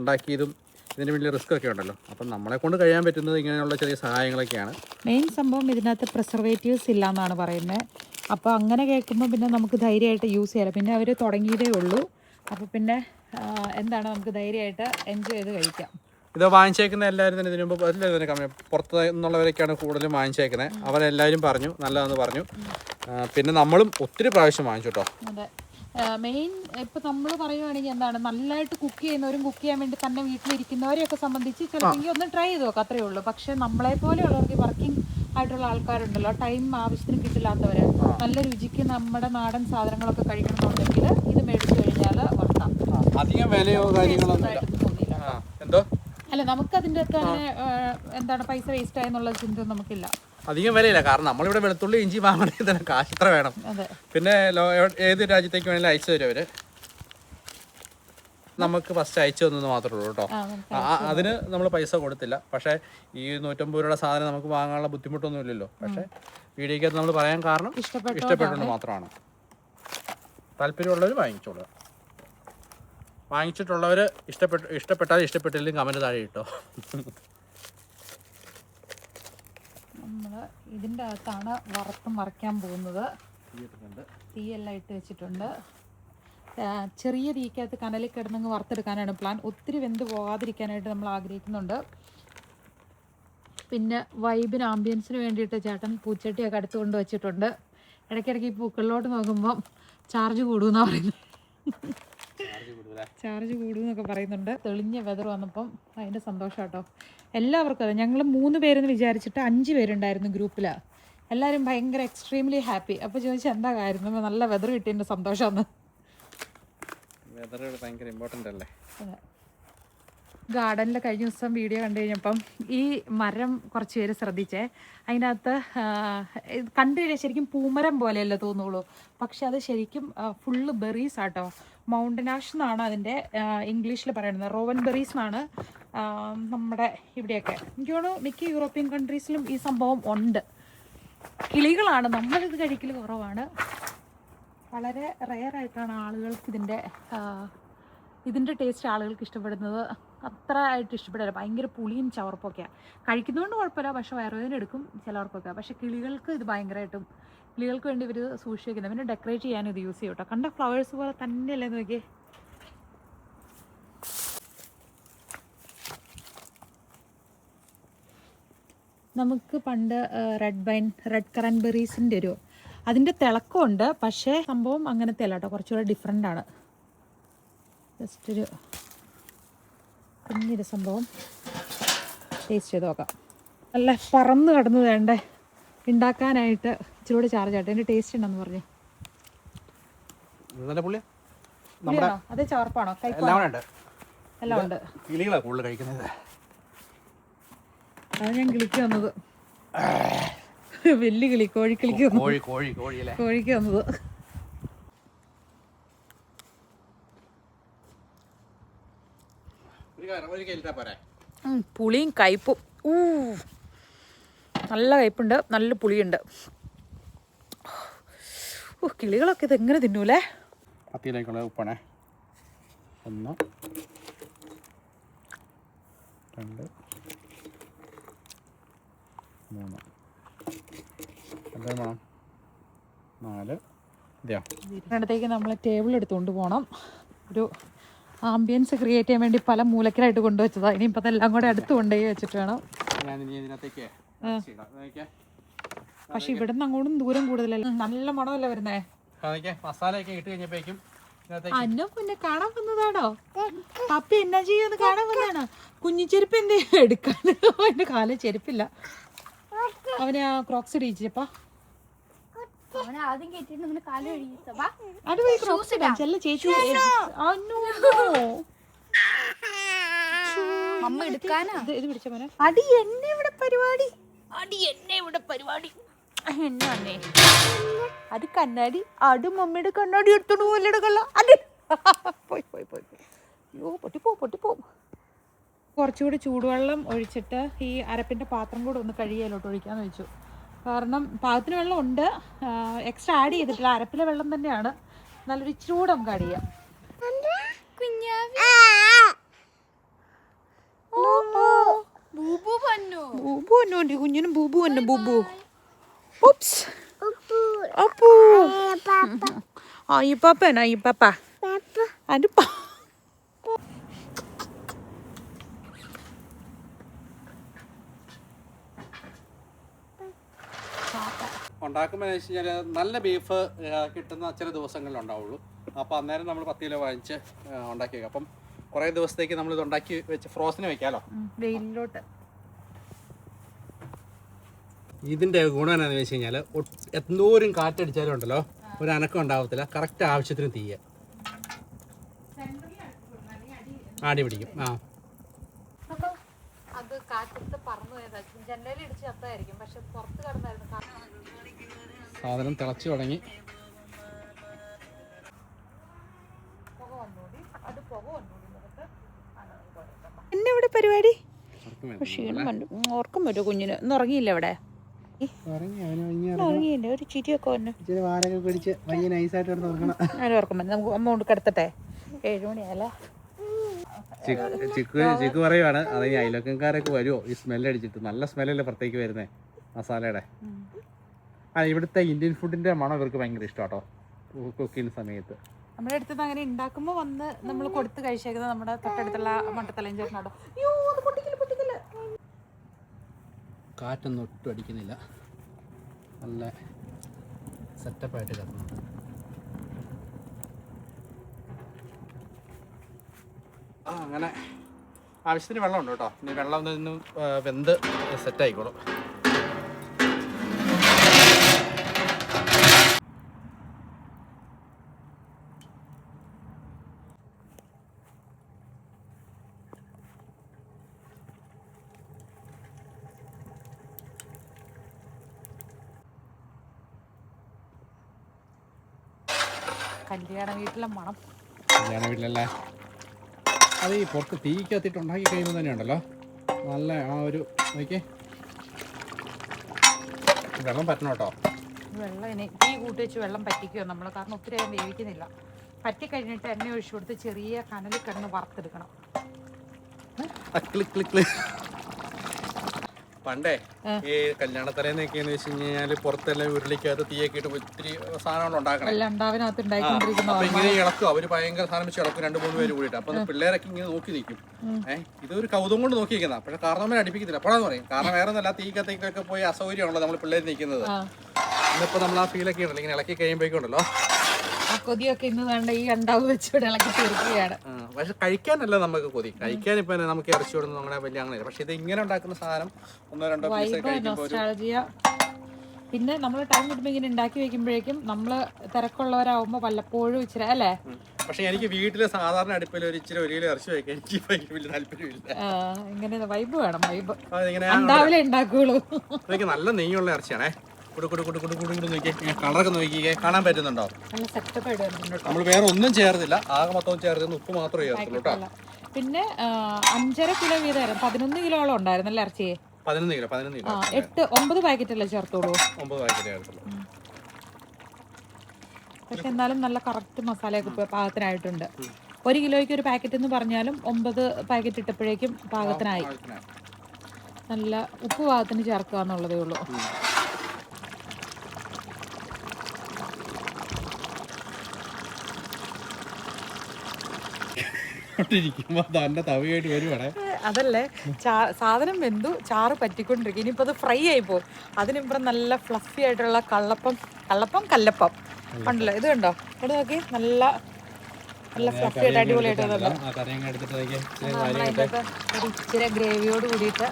ഉണ്ടാക്കിയതും ഇതിന് വലിയ റിസ്ക് ഒക്കെ ഉണ്ടല്ലോ. അപ്പം നമ്മളെ കൊണ്ട് കഴിയാൻ പറ്റുന്നത് ഇങ്ങനെയുള്ള ചെറിയ സഹായങ്ങളൊക്കെയാണ്. മെയിൻ സംഭവം ഇതിനകത്ത് പ്രിസർവേറ്റീവ്സ് ഇല്ല എന്നാണ് പറയുന്നത്. അപ്പോൾ അങ്ങനെ കേൾക്കുമ്പോൾ പിന്നെ നമുക്ക് ധൈര്യമായിട്ട് യൂസ് ചെയ്യാം. പിന്നെ അവർ തുടങ്ങിയതേ ഉള്ളൂ. അപ്പോൾ പിന്നെ എന്താണ് നമുക്ക് ധൈര്യമായിട്ട് എൻജോയ് ചെയ്ത് കഴിക്കാം. ഇത് വാങ്ങിച്ചേക്കുന്ന എല്ലാവരും തന്നെ ഇതിനു മുമ്പ് എല്ലാവരും തന്നെ കമ്മി പുറത്ത് നിന്നുള്ളവരൊക്കെയാണ് കൂടുതലും വാങ്ങിച്ചേക്കുന്നത്. അവരെല്ലാവരും പറഞ്ഞു നല്ലതെന്ന് പറഞ്ഞു. പിന്നെ നമ്മളും ഒത്തിരി പ്രാവശ്യം വാങ്ങിച്ചു കേട്ടോ. അതെ, മെയിൻ ഇപ്പോൾ നമ്മൾ പറയുവാണെങ്കിൽ എന്താണ് നല്ലതായിട്ട് കുക്ക് ചെയ്യുന്നവരും കുക്ക് ചെയ്യാൻ വേണ്ടി തന്നെ വീട്ടിലിരിക്കുന്നവരെയൊക്കെ സംബന്ധിച്ച് ചിലപ്പോൾ ഒന്ന് ട്രൈ ചെയ്ത് നോക്കാം, അത്രയേ ഉള്ളൂ. പക്ഷേ നമ്മളെപ്പോലെയുള്ളവർക്ക് വർക്കിംഗ് ആയിട്ടുള്ള ആൾക്കാരുണ്ടല്ലോ, ടൈം ആവശ്യത്തിന് കിട്ടില്ലാത്തവർ, നല്ല രുചിക്ക് നമ്മുടെ നാടൻ സാധനങ്ങളൊക്കെ കഴിക്കണമെന്നുണ്ടെങ്കിൽ ഇത് മേടിച്ചു കഴിഞ്ഞാൽ വർത്താം. അധികം വിലയോ കാര്യങ്ങളൊന്നും എന്തോ അല്ല, നമുക്കതിൻ്റെ അകത്ത് അങ്ങനെ എന്താണ് പൈസ വേസ്റ്റ് ആയെന്നുള്ള ചിന്ത നമുക്കില്ല. അധികം വിലയില്ല. കാരണം നമ്മളിവിടെ വെളുത്തുള്ളി ഇഞ്ചി വാങ്ങണമെങ്കിൽ തന്നെ കാശ് എത്ര വേണം. പിന്നെ ഏത് രാജ്യത്തേക്ക് വേണമെങ്കിലും അയച്ചു തരും അവർ. നമുക്ക് ഫസ്റ്റ് അയച്ചു തന്നത് മാത്രമേ ഉള്ളൂ കേട്ടോ. അതിന് നമ്മൾ പൈസ കൊടുത്തില്ല. പക്ഷേ ഈ 150 രൂപയുടെ സാധനം നമുക്ക് വാങ്ങാനുള്ള ബുദ്ധിമുട്ടൊന്നും ഇല്ലല്ലോ. പക്ഷേ വീഡിയോക്കകത്ത് നമ്മൾ പറയാൻ കാരണം ഇഷ്ടപ്പെട്ടുകൊണ്ട് മാത്രമാണ്. താല്പര്യമുള്ളവർ വാങ്ങിച്ചോളുക. വാങ്ങിച്ചിട്ടുള്ളവർ ഇഷ്ടപ്പെട്ടാലും ഇഷ്ടപ്പെട്ടില്ലെങ്കിൽ കമൻറ്റ് താഴെ ഇട്ടോ. നമ്മൾ ഇതിൻ്റെ അകത്താണ് വറുത്ത് മറിക്കാൻ പോകുന്നത്. തീയെല്ലാം ഇട്ട് വെച്ചിട്ടുണ്ട്. ചെറിയ തീക്കകത്ത് കനലിൽ കിടന്നങ്ങ് വറുത്തെടുക്കാനാണ് പ്ലാൻ. ഒത്തിരി വെന്ത് പോകാതിരിക്കാനായിട്ട് നമ്മൾ ആഗ്രഹിക്കുന്നുണ്ട്. പിന്നെ വൈബിന് ആംബിയൻസിന് വേണ്ടിയിട്ട് ചേട്ടൻ പൂച്ചട്ടിയൊക്കെ അടുത്ത് കൊണ്ട് വെച്ചിട്ടുണ്ട്. ഇടയ്ക്കിടയ്ക്ക് ഈ പൂക്കളിലോട്ട് നോക്കുമ്പം ചാർജ് കൂടുമെന്നാണ് പറയുന്നത്. ചാർജ് കൂടുമെന്നൊക്കെ പറയുന്നുണ്ട്. തെളിഞ്ഞ വെതർ വന്നപ്പം അതിൻ്റെ സന്തോഷം കേട്ടോ. എല്ലാവർക്കും അതെ. ഞങ്ങൾ 3 പേരെന്ന് വിചാരിച്ചിട്ട് 5 പേരുണ്ടായിരുന്നു ഗ്രൂപ്പിൽ. എല്ലാവരും ഭയങ്കര എക്സ്ട്രീംലി ഹാപ്പി. അപ്പോൾ ചോദിച്ചാൽ എന്താ കാര്യം? നല്ല വെതർ കിട്ടിയതിൻ്റെ സന്തോഷമാണ്. വെതർ ഭയങ്കര ഇമ്പോർട്ടൻ്റ് അല്ലേ. അതെ. ഗാർഡനിൽ കഴിഞ്ഞ ദിവസം വീഡിയോ കണ്ടു കഴിഞ്ഞപ്പം ഈ മരം കുറച്ച് പേര് ശ്രദ്ധിച്ചേ. അതിനകത്ത് കണ്ടു കഴിഞ്ഞാൽ ശരിക്കും പൂമരം പോലെയല്ലേ തോന്നുള്ളൂ. പക്ഷെ അത് ശരിക്കും ഫുള്ള് ബെറീസ് ആട്ടോ. മൗണ്ടൻ ആഷ് എന്നാണ് അതിൻ്റെ ഇംഗ്ലീഷിൽ പറയുന്നത്. റോവൻ ബെറീസ് എന്നാണ് നമ്മുടെ ഇവിടെയൊക്കെ. എനിക്ക് തോന്നുന്നു മിക്ക യൂറോപ്യൻ കൺട്രീസിലും ഈ സംഭവം ഉണ്ട്. കിളികളാണ്, നമ്മളിത് കഴിക്കൽ കുറവാണ്. വളരെ റെയറായിട്ടാണ് ആളുകൾക്ക് ഇതിൻ്റെ ടേസ്റ്റ് ആളുകൾക്ക് ഇഷ്ടപ്പെടുന്നത്. അത്ര ആയിട്ട് ഇഷ്ടപ്പെടില്ല. ഭയങ്കര പുളിയും ചവർപ്പൊക്കെയാണ്. കഴിക്കുന്നതുകൊണ്ട് കുഴപ്പമില്ല, പക്ഷേ വയറുവേദന എടുക്കും ചിലവർക്കൊക്കെ. പക്ഷേ കിളികൾക്ക് ഇത് ഭയങ്കരമായിട്ടും, കിളികൾക്ക് വേണ്ടി ഇവർ സൂക്ഷിച്ച് വയ്ക്കുന്നത്. പിന്നെ ഡെക്കറേറ്റ് ചെയ്യാനും ഇത് യൂസ് ചെയ്യും കേട്ടോ. കണ്ട ഫ്ലവേഴ്സ് പോലെ തന്നെയല്ലേ നോക്കിയേ. നമുക്ക് പണ്ട് റെഡ് കറൻബെറീസിൻ്റെ അതിൻ്റെ തിളക്കമുണ്ട്. പക്ഷേ സംഭവം അങ്ങനത്തെ അല്ല കേട്ടോ, കുറച്ചുകൂടെ ഡിഫറെൻ്റ് ആണ്. ജസ്റ്റ് ഒരു കുഞ്ഞൊരു സംഭവം ടേസ്റ്റ് ചെയ്ത് നോക്കാം. നല്ല പറന്ന് കടന്നു വേണ്ടേ ഉണ്ടാക്കാനായിട്ട്. ഇച്ചിരി കൂടെ ചാർജ് ആട്ടെ. എൻ്റെ ടേസ്റ്റ് ഉണ്ടെന്ന് പറഞ്ഞു. അതേ ചവർപ്പാണോ? എല്ലാം ഉണ്ട്. കിളികളാണ് കൂടുതൽ കഴിക്കുന്നത്. അത് ഞാൻ കിളിക്ക് വന്നത്. വലിയ കിളി, കോഴിക്കിളിക്ക് വന്നത്. കോഴിക്ക് വന്നത്. പുളിയും കയ്പും. നല്ല കയ്പുണ്ട്, നല്ല പുളിയുണ്ട്. കിളികളൊക്കെ ഇത് എങ്ങനെ തിന്നൂലേ. കത്തിയിലേക്കുള്ള ഉപ്പാണേ. 1 2 3 വേണം 4 ഇതിനടുത്തേക്ക് നമ്മൾ ടേബിൾ എടുത്തുകൊണ്ട് പോകണം. ഒരു ആംബിയൻസ് ക്രിയേറ്റ് ചെയ്യാൻ വേണ്ടി പല മൂലക്കലായിട്ട് കൊണ്ടുവച്ചതാണ്. ഇനിയിപ്പോൾ അതെല്ലാം കൂടെ അടുത്ത് കൊണ്ടുപോയി വെച്ചിട്ട് വേണം. പക്ഷെ ഇവിടെ നിന്ന് അങ്ങോട്ടും ദൂരം കൂടുതലല്ല. നല്ല മണമല്ലേ വരുന്നേ. മസാലയൊക്കെ ഇട്ട് കഴിഞ്ഞപ്പോഴേക്കും അന്നോ പിന്നെ കാണാൻ വന്നതാണോ? പപ്പി എന്നാ ചെയ്യുമെന്ന് കാണാൻ വന്നതാണോ? കുഞ്ഞിച്ചെരുപ്പ് എന്തേ എടുക്കാൻ? അവൻ്റെ കാലിൽ ചെരുപ്പില്ല. അവന് ആ ക്രോക്സ് ഇടിച്ചപ്പാ. ചേച്ചി ഇത് പിടിച്ച പോലെ. അടി എന്നെ ഇവിടെ പരിപാടി. എന്നെ അത് കണ്ണാടി. അട് മമ്മിയുടെ കണ്ണാടി എടുത്തോണ്ട് പോലെടുക്കല്ല. അടി പോയി അയ്യോ, പൊട്ടിപ്പോ. കുറച്ചുകൂടി ചൂടുവെള്ളം ഒഴിച്ചിട്ട് ഈ അരപ്പിൻ്റെ പാത്രം കൂടെ ഒന്ന് കഴുകിയാലോട്ട് ഒഴിക്കാന്ന് വെച്ചു. കാരണം പാകത്തിന് വെള്ളം ഉണ്ട്, എക്സ്ട്രാ ആഡ് ചെയ്തിട്ടില്ല. അരപ്പിലെ വെള്ളം തന്നെയാണ്. നല്ലൊരു ഇച്ചിരി കൂടെ നമുക്ക് ആഡ് ചെയ്യാം. ബൂബു എന്നോണ്ട് കുഞ്ഞിനും ബൂബു തന്നെ ബൂബു. ഓപ്സ് അപ്പു അയ്യപ്പാപ്പനാ അയ്യപ്പാപ്പ അനുപ്പ. ഉണ്ടാക്കുമ്പോൾ എന്ന് വെച്ച് കഴിഞ്ഞാൽ നല്ല ബീഫ് കിട്ടുന്ന ചില ദിവസങ്ങളിൽ ഉണ്ടാവുള്ളൂ. അപ്പോൾ അന്നേരം നമ്മൾ 10 കിലോ വാങ്ങിച്ച് ഉണ്ടാക്കി വെക്കാം. അപ്പം കുറേ ദിവസത്തേക്ക് നമ്മളിത് ഉണ്ടാക്കി വെച്ച് ഫ്രോസിന് വെക്കാമല്ലോ. വെയിലിലോട്ട് ഇതിൻ്റെ ഗുണം എന്താണെന്ന് വെച്ച് കഴിഞ്ഞാൽ എന്തോരം കാറ്റടിച്ചാലും ഉണ്ടല്ലോ ഒരു അനക്കം ഉണ്ടാവത്തില്ല. കറക്റ്റ് ആവശ്യത്തിന് തീയ ആടി പിടിക്കും. അത് കാറ്റത്ത് പറന്നു പോയതായിരിക്കും, ജനലിടിച്ച് ചത്തായിരിക്കും, പക്ഷെ പുറത്ത് കിടന്നായിരുന്നു. സാധനം തിളച്ചു തുടങ്ങി. എന്നെ ഇവിടെ പരിപാടി ക്ഷീണം കണ്ടു. ഓർക്കം പറ്റുമോ കുഞ്ഞിന്? ഇന്ന് ഉറങ്ങിയില്ല ഇവിടെ? ഉറങ്ങിയില്ല, ഒരു ചിരിയൊക്കെ വന്നു. ആരും ഓർക്കം പറ്റും. നമുക്ക് അമ്മ കൊണ്ട് കിടത്തട്ടെ, 7 മണിയായാലോ. ചിക്കു പറയുവാണ് അത് ഈ അയലക്കാരൊക്കെ വരുമോ ഈ സ്മെല്ലടിച്ചിട്ട്? നല്ല സ്മെല്ലല്ലേ പുറത്തേക്ക് വരുന്നേ മസാലയുടെ. ഇവിടുത്തെ ഇന്ത്യൻ ഫുഡിന്റെ മണം ഇവർക്ക് ഭയങ്കര ഇഷ്ടം കേട്ടോ കുക്കിംഗ് സമയത്ത്. നമ്മുടെ അടുത്ത് അങ്ങനെ ഉണ്ടാക്കുമ്പോൾ വന്ന് നമ്മൾ കൊടുത്ത് കഴിച്ചേക്കുന്നത് നമ്മുടെ തൊട്ടടുത്തുള്ള മട്ടത്തലയും ചേട്ടനാട്ടോ. കാറ്റൊന്നും ഒട്ടും അടിക്കുന്നില്ല, നല്ല സെറ്റപ്പായിട്ട് കിടന്നു. അങ്ങനെ ആവശ്യത്തിന് വെള്ളമുണ്ട് കേട്ടോ. ഇനി വെള്ളം നിന്ന് വെന്ത് സെറ്റായിക്കോളും. കല്യാണ വീട്ടിലെ മണം. കല്യാണ വീട്ടിലല്ലേ, അത് ഈ പുറത്ത് തീ കത്തിട്ട് ഉണ്ടാക്കി കഴിയുമ്പോൾ തന്നെ ഉണ്ടല്ലോ നല്ല ആ ഒരു നോക്കിയേ. വെള്ളം പറ്റണം കേട്ടോ. വെള്ളം ഇനി തീ കൂട്ടി വെച്ച് വെള്ളം പറ്റിക്കുക നമ്മൾ, കാരണം ഒത്തിരി നേരം വേവിക്കുന്നില്ല. പറ്റിക്കഴിഞ്ഞിട്ട് എണ്ണ ഒഴിച്ചു കൊടുത്ത് ചെറിയ കനലിൽ കിടന്ന് വറുത്തെടുക്കണം. പണ്ടേ ഈ കല്യാണത്തലേന്നൊക്കെയെന്ന് വെച്ച് കഴിഞ്ഞാൽ പുറത്തെല്ലാം ഉരുളിക്കകത്ത് തീയൊക്കെ ഇട്ട് ഒത്തിരി സാധനങ്ങൾ ഉണ്ടാക്കണം. അപ്പൊ ഇങ്ങനെ ഇളക്കും അവര്, ഭയങ്കര സാധനം വെച്ച് ഇളക്കും 2-3 പേര് കൂടിയിട്ട്. അപ്പൊ പിള്ളേരൊക്കെ ഇങ്ങനെ നോക്കി നിൽക്കും. ഇതൊരു കൗതുകം കൊണ്ട് നോക്കി നിൽക്കുന്ന, പക്ഷെ കാരണവന്മാരെ അടുപ്പിക്കത്തില്ല. എപ്പോഴാന്ന് പറയും, കാരണം വേറെ ഒന്നല്ല, തീക്കത്തേക്കൊക്കെ പോയി അസൗകര്യമാണല്ലോ നമ്മൾ പിള്ളേർ നിൽക്കുന്നത്. ഇന്നിപ്പോ നമ്മൾ ആ ഫീലൊക്കെ ഉണ്ടല്ലോ, ഇങ്ങനെ ഇളക്കി കഴിയുമ്പോഴേക്കുണ്ടല്ലോ കൊതിയൊക്കെ ഇന്ന് വേണ്ട ഈ അണ്ടാവ് വെച്ചോടെ ഇളക്കി തീർക്കുകയാണ്. പക്ഷെ കഴിക്കാനല്ല നമുക്ക് കൊതി, കഴിക്കാൻ ഇപ്പൊ നമുക്ക് ഇറച്ചി കൊടുക്കുന്നത് നമ്മുടെ വലിയ അങ്ങനെ. പക്ഷെ ഇത് ഇങ്ങനെ ഉണ്ടാക്കുന്ന സാധനം 1-2 പീസ് കഴിക്കുമ്പോൾ. പിന്നെ നമ്മൾ ടൈം കിട്ടുമ്പോൾ ഇങ്ങനെ ഉണ്ടാക്കി വെക്കുമ്പോഴേക്കും നമ്മള് തിരക്കുള്ളവരാകുമ്പോ വല്ലപ്പോഴും ഇച്ചിരി അല്ലേ. പക്ഷെ എനിക്ക് വീട്ടില് സാധാരണ അടുപ്പിൽ ഒരു ഇച്ചിരി 1 കിലോ ഇറച്ചി വയ്ക്കാൻ എനിക്ക് വലിയ താല്പര്യമില്ല. ഇങ്ങനെ വൈബ് വേണം, വൈബ് ഇങ്ങനെ ഉണ്ടാവില്ലേ ഉണ്ടാക്കുള്ളൂ. എനിക്ക് നല്ല നെയ്യുള്ള ഇറച്ചിയാണേ. നോക്കിയേ, കളറൊക്കെ നോക്കിയേ, കാണാൻ പറ്റുന്നുണ്ടോ? നമ്മൾ വേറെ ഒന്നും ചേർത്തില്ല, ആകെ മൊത്തം ചേർത്ത് ഉപ്പ് മാത്രമേ ചേർത്തുള്ളൂ കേട്ടോ. പിന്നെ 5.5 കിലോ വീതം 11 കിലോളം ഉണ്ടായിരുന്നല്ലേ ഇറച്ചി? 11 കിലോ 9 പാക്കറ്റ് അല്ലേ ചേർത്തോളൂ? 9 പാക്കറ്റ് ചേർത്തുള്ളൂ. പക്ഷെ എന്നാലും നല്ല കറക്റ്റ് മസാലയൊക്കെ പാകത്തിനായിട്ടുണ്ട്. 1 കിലോയ്ക്ക് ഒരു പാക്കറ്റ് എന്ന് പറഞ്ഞാലും 9 പാക്കറ്റ് ഇട്ടപ്പോഴേക്കും പാകത്തിനായി. നല്ല ഉപ്പ് പാകത്തിന് ചേർക്കുക എന്നുള്ളതേ ഉള്ളൂ. അതല്ലേ സാധനം വെന്തു, ചാറ് പറ്റിക്കൊണ്ടിരിക്കും. ഇനിയിപ്പോൾ അത് ഫ്രൈ ആയി പോകും. അതിനിപ്പുറം നല്ല ഫ്ലഫി ആയിട്ടുള്ള കല്ലപ്പം ഉണ്ടല്ലോ. ഇത് കണ്ടോ, ഇവിടെ നോക്കി, നല്ല ഫ്ലഫി ആയിട്ട് അടിപൊളിയായിട്ട് ഇച്ചിരി ഗ്രേവിയോട് കൂടിയിട്ട്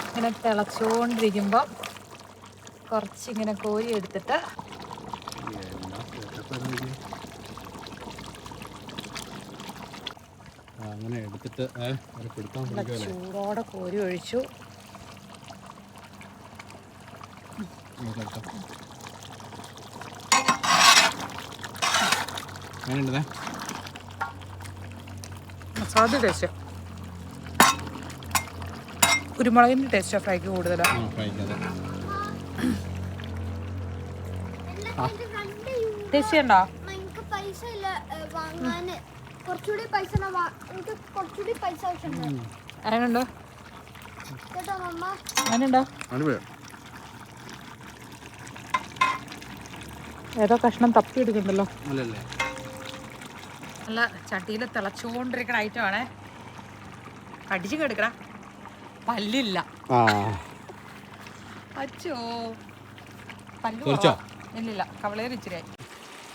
ഇങ്ങനെ തിളച്ചുകൊണ്ടിരിക്കുമ്പോൾ കുറച്ചിങ്ങനെ കോരി എടുത്തിട്ട് അങ്ങനെ എടുത്തിട്ട് ചൂടോടെ കോരി ഒഴിച്ചു. മസാല ടേസ്റ്റ്, കുരുമുളകിന്റെ ടേസ്റ്റ് ഫ്രൈക്ക് കൂടുതലാണ്. ടേസ്റ്റ് ഉണ്ടോ? എനിക്ക് പൈസ ഇല്ല വാങ്ങാന്. കുറച്ചുകൂടി പൈസ എനിക്ക് കുറച്ചുകൂടി പൈസ ആവശ്യമുണ്ട്. എങ്ങനെയുണ്ടോ കേട്ടോ മമ്മ? എങ്ങനെയുണ്ടോ? ഏതോ കഷ്ണം തപ്പി എടുക്കണ്ടല്ലോ. അല്ലല്ലേ നല്ല ചട്ടിയിൽ തിളച്ചുകൊണ്ടിരിക്കണ ഐറ്റമാണേ. കടിച്ചു കിടക്കണ പല്ലില്ല. അച്ചോ പല്ല് തീർച്ചയാ ഇല്ലില്ല, കവളയിൽ ഇച്ചിരിയായി.